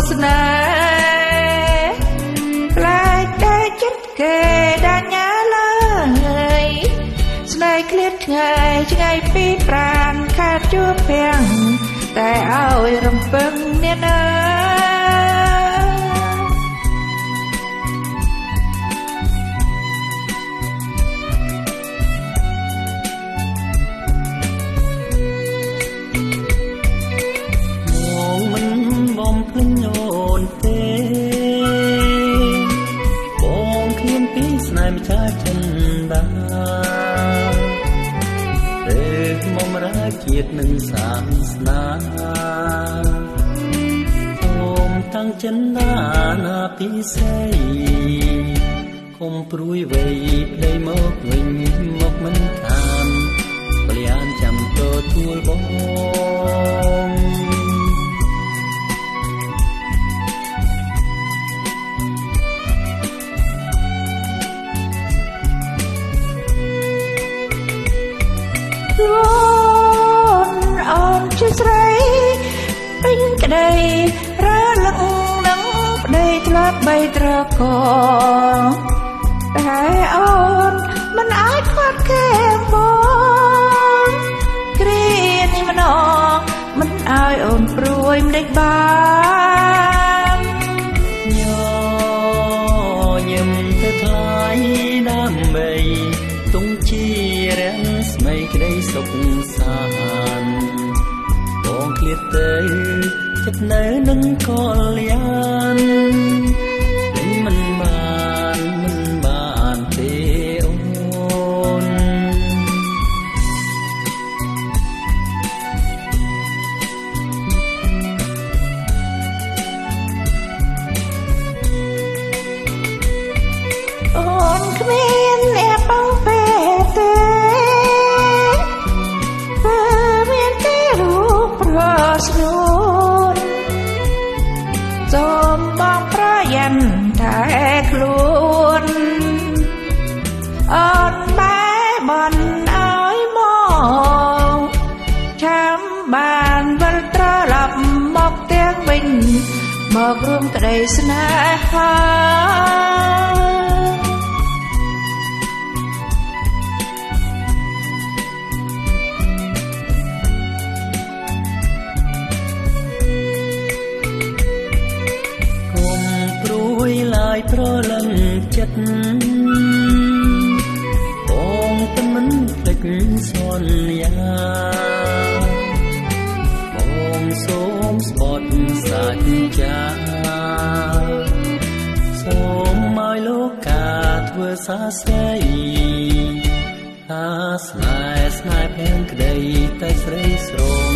ស្នេហ៍ផ្លែកតែចិត្តគេដាច់ញ៉ាឡើយស្នេហ៍ឃ្លាតឆ្ងាយឆ្ងាយពីប្រាណខាតជួបភាំងតែឲ្យរំពឹងអ្នកណាបំភ្លេចអូនទេបងឃ្លានពីស្នេហ៍ម្ចាស់ចិនដាពេលមករាជាតិនឹងសាសនាសូមតាំងចិនដាណាពិសេសកុំព្រួយវ័យប្តីមកវិញមកមិនខានបលៀនចាំទទួលបងខ្លួនអូនជាស្រីពេញក្តីរលឹកនឹងប្តីធ្លាប់បីត្រកតែអូនមិនអាចខ្វាត់គេបងគ្រានេះម្ដងមិនឲ្យអូនព្រួយមិនដេចបានញញឹមទៅថ្លៃដើម្បីទង់ជារាំងស្មីក្តីសុខសាន្តបងឃ្លាតទៅចិត្តនៅនឹងកលយានមិនបានទេអូនអូនគ្មានអ្នកបងពេទេមានតែរូបប្រស្នួនសូមបងប្រយ័ត្នតែខ្លួនអូនបែបនឲ្យមកចាំបានវិលត្រឡប់មកទាំងវិញមករួមក្តីស្នេហាប្រលឹងចិត្តបងតែមិនភ្លេចសន្យាបងសូមស្បត់សាច់ចាសូមឲ្យលោកកាធ្វើសាស្រីថាស្នេហ៍ភ្លេងក្តីតែស្រីស្រង